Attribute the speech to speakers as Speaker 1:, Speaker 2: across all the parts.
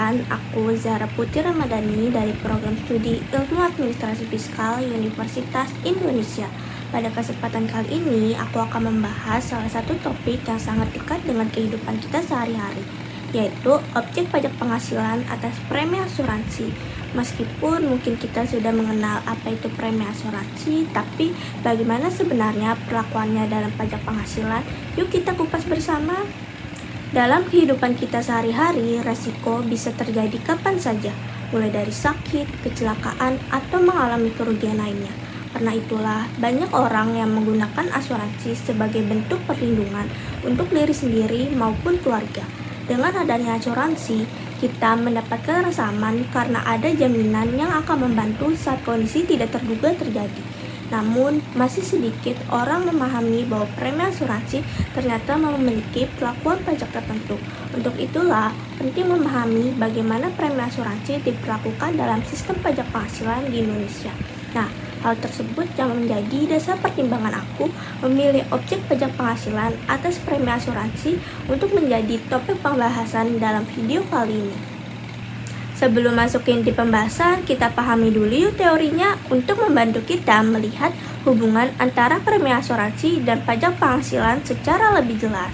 Speaker 1: Perkenalkan, aku Zahra Putri Ramadhani dari Program Studi Ilmu Administrasi Fiskal Universitas Indonesia. Pada kesempatan kali ini, aku akan membahas salah satu topik yang sangat dekat dengan kehidupan kita sehari-hari, yaitu objek pajak penghasilan atas premi asuransi. Meskipun mungkin kita sudah mengenal apa itu premi asuransi, tapi bagaimana sebenarnya perlakuannya dalam pajak penghasilan? Yuk kita kupas bersama. Dalam kehidupan kita sehari-hari, resiko bisa terjadi kapan saja, mulai dari sakit, kecelakaan, atau mengalami kerugian lainnya. Karena itulah, banyak orang yang menggunakan asuransi sebagai bentuk perlindungan untuk diri sendiri maupun keluarga. Dengan adanya asuransi, kita mendapatkan rasa aman karena ada jaminan yang akan membantu saat kondisi tidak terduga terjadi. Namun, masih sedikit orang memahami bahwa premi asuransi ternyata memiliki perlakuan pajak tertentu. Untuk itulah, penting memahami bagaimana premi asuransi diperlakukan dalam sistem pajak penghasilan di Indonesia. Nah, hal tersebut yang menjadi dasar pertimbangan aku memilih objek pajak penghasilan atas premi asuransi untuk menjadi topik pembahasan dalam video kali ini. Sebelum masuk ke inti pembahasan, kita pahami dulu yuk teorinya untuk membantu kita melihat hubungan antara premi asuransi dan pajak penghasilan secara lebih jelas.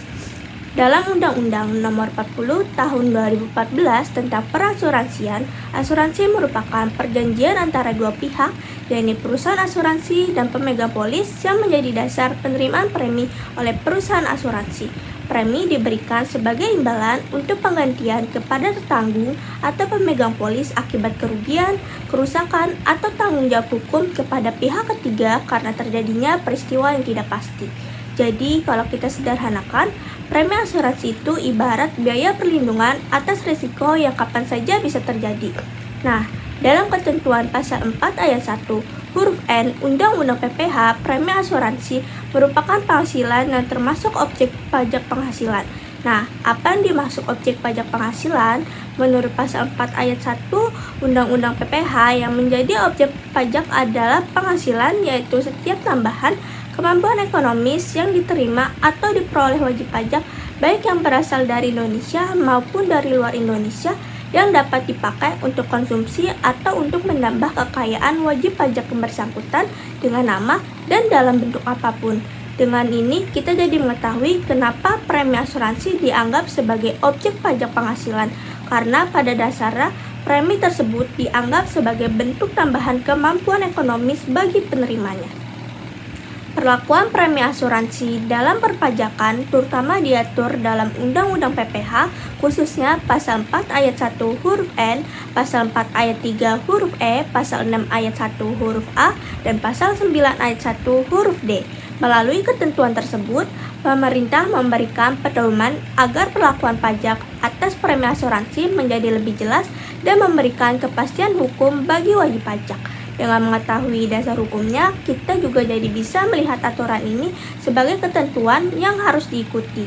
Speaker 1: Dalam Undang-Undang Nomor 40 Tahun 2014 tentang perasuransian, asuransi merupakan perjanjian antara dua pihak, yaitu perusahaan asuransi dan pemegang polis yang menjadi dasar penerimaan premi oleh perusahaan asuransi. Premi diberikan sebagai imbalan untuk penggantian kepada tertanggung atau pemegang polis akibat kerugian, kerusakan, atau tanggung jawab hukum kepada pihak ketiga karena terjadinya peristiwa yang tidak pasti. Jadi, kalau kita sederhanakan, premi asuransi itu ibarat biaya perlindungan atas risiko yang kapan saja bisa terjadi. Nah, dalam ketentuan pasal 4 ayat 1 huruf N Undang-Undang PPH, premi asuransi merupakan penghasilan yang termasuk objek pajak penghasilan. Nah, apa yang dimaksud objek pajak penghasilan? Menurut pasal 4 ayat 1 Undang-Undang PPH, yang menjadi objek pajak adalah penghasilan, yaitu setiap tambahan kemampuan ekonomis yang diterima atau diperoleh wajib pajak, baik yang berasal dari Indonesia maupun dari luar Indonesia, yang dapat dipakai untuk konsumsi atau untuk menambah kekayaan wajib pajak yang bersangkutan dengan nama dan dalam bentuk apapun. Dengan ini, kita jadi mengetahui kenapa premi asuransi dianggap sebagai objek pajak penghasilan, karena pada dasarnya premi tersebut dianggap sebagai bentuk tambahan kemampuan ekonomis bagi penerimanya. Perlakuan premi asuransi dalam perpajakan terutama diatur dalam Undang-Undang PPH, khususnya pasal 4 ayat 1 huruf N, pasal 4 ayat 3 huruf E, pasal 6 ayat 1 huruf A, dan pasal 9 ayat 1 huruf D. Melalui ketentuan tersebut, pemerintah memberikan pedoman agar perlakuan pajak atas premi asuransi menjadi lebih jelas dan memberikan kepastian hukum bagi wajib pajak. Dengan mengetahui dasar hukumnya, kita juga jadi bisa melihat aturan ini sebagai ketentuan yang harus diikuti.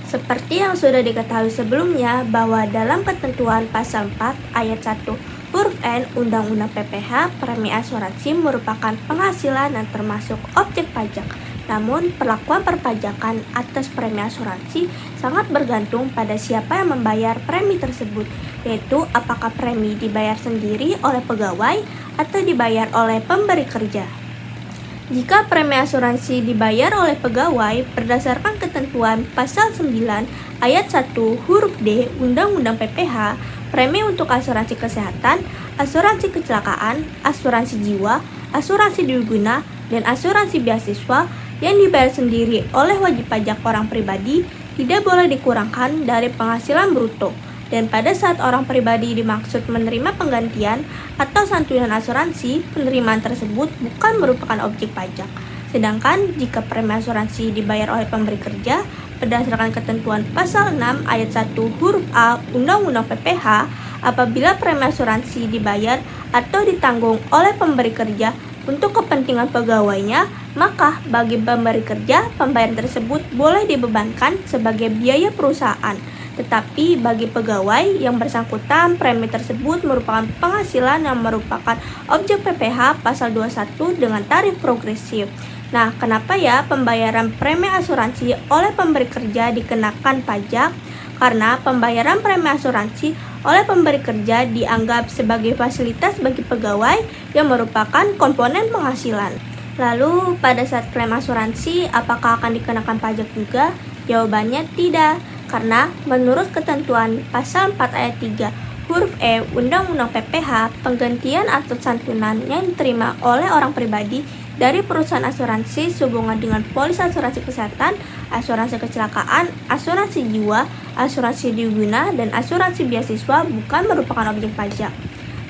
Speaker 1: Seperti yang sudah diketahui sebelumnya, bahwa dalam ketentuan pasal 4 ayat 1 huruf N Undang-Undang PPH, premi asuransi merupakan penghasilan yang termasuk objek pajak. Namun, perlakuan perpajakan atas premi asuransi sangat bergantung pada siapa yang membayar premi tersebut, yaitu apakah premi dibayar sendiri oleh pegawai atau dibayar oleh pemberi kerja. Jika premi asuransi dibayar oleh pegawai berdasarkan ketentuan pasal 9 ayat 1 huruf D Undang-Undang PPH, premi untuk asuransi kesehatan, asuransi kecelakaan, asuransi jiwa, asuransi diguna, dan asuransi beasiswa yang dibayar sendiri oleh wajib pajak orang pribadi tidak boleh dikurangkan dari penghasilan bruto. Dan pada saat orang pribadi dimaksud menerima penggantian atau santunan asuransi, penerimaan tersebut bukan merupakan objek pajak. Sedangkan jika premi asuransi dibayar oleh pemberi kerja berdasarkan ketentuan pasal 6 ayat 1 huruf A Undang-Undang PPH, apabila premi asuransi dibayar atau ditanggung oleh pemberi kerja untuk kepentingan pegawainya, maka bagi pemberi kerja, pembayaran tersebut boleh dibebankan sebagai biaya perusahaan. Tetapi bagi pegawai yang bersangkutan, premi tersebut merupakan penghasilan yang merupakan objek PPH pasal 21 dengan tarif progresif. Nah, kenapa ya pembayaran premi asuransi oleh pemberi kerja dikenakan pajak? Karena pembayaran premi asuransi oleh pemberi kerja dianggap sebagai fasilitas bagi pegawai yang merupakan komponen penghasilan. Lalu, pada saat klaim asuransi, apakah akan dikenakan pajak juga? Jawabannya tidak, karena menurut ketentuan Pasal 4 Ayat 3 huruf E Undang-Undang PPH, penggantian atau santunan yang diterima oleh orang pribadi dari perusahaan asuransi sehubungan dengan polis asuransi kesehatan, asuransi kecelakaan, asuransi jiwa, asuransi diguna, dan asuransi beasiswa bukan merupakan objek pajak.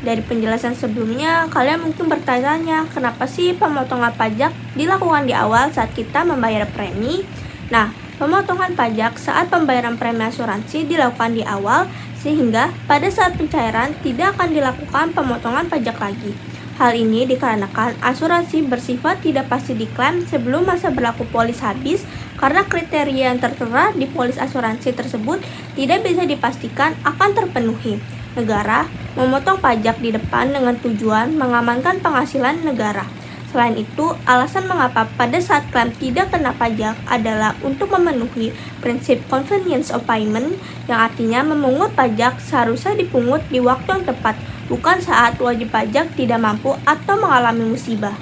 Speaker 1: Dari penjelasan sebelumnya, kalian mungkin bertanya, kenapa sih pemotongan pajak dilakukan di awal saat kita membayar premi? Nah, pemotongan pajak saat pembayaran premi asuransi dilakukan di awal, sehingga pada saat pencairan tidak akan dilakukan pemotongan pajak lagi. Hal ini dikarenakan asuransi bersifat tidak pasti diklaim sebelum masa berlaku polis habis, karena kriteria yang tertera di polis asuransi tersebut tidak bisa dipastikan akan terpenuhi. Negara memotong pajak di depan dengan tujuan mengamankan penghasilan negara. Selain itu, alasan mengapa pada saat klaim tidak kena pajak adalah untuk memenuhi prinsip convenience of payment, yang artinya memungut pajak seharusnya dipungut di waktu yang tepat, bukan saat wajib pajak tidak mampu atau mengalami musibah.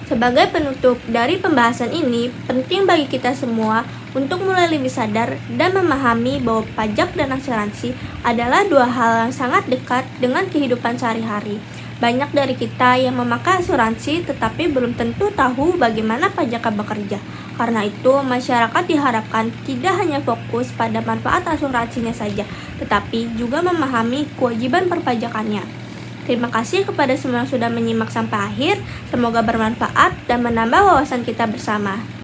Speaker 1: Sebagai penutup dari pembahasan ini, penting bagi kita semua untuk mulai lebih sadar dan memahami bahwa pajak dan asuransi adalah dua hal yang sangat dekat dengan kehidupan sehari-hari. Banyak dari kita yang memakai asuransi tetapi belum tentu tahu bagaimana pajaknya bekerja. Karena itu, masyarakat diharapkan tidak hanya fokus pada manfaat asuransinya saja, tetapi juga memahami kewajiban perpajakannya. Terima kasih kepada semua yang sudah menyimak sampai akhir. Semoga bermanfaat dan menambah wawasan kita bersama.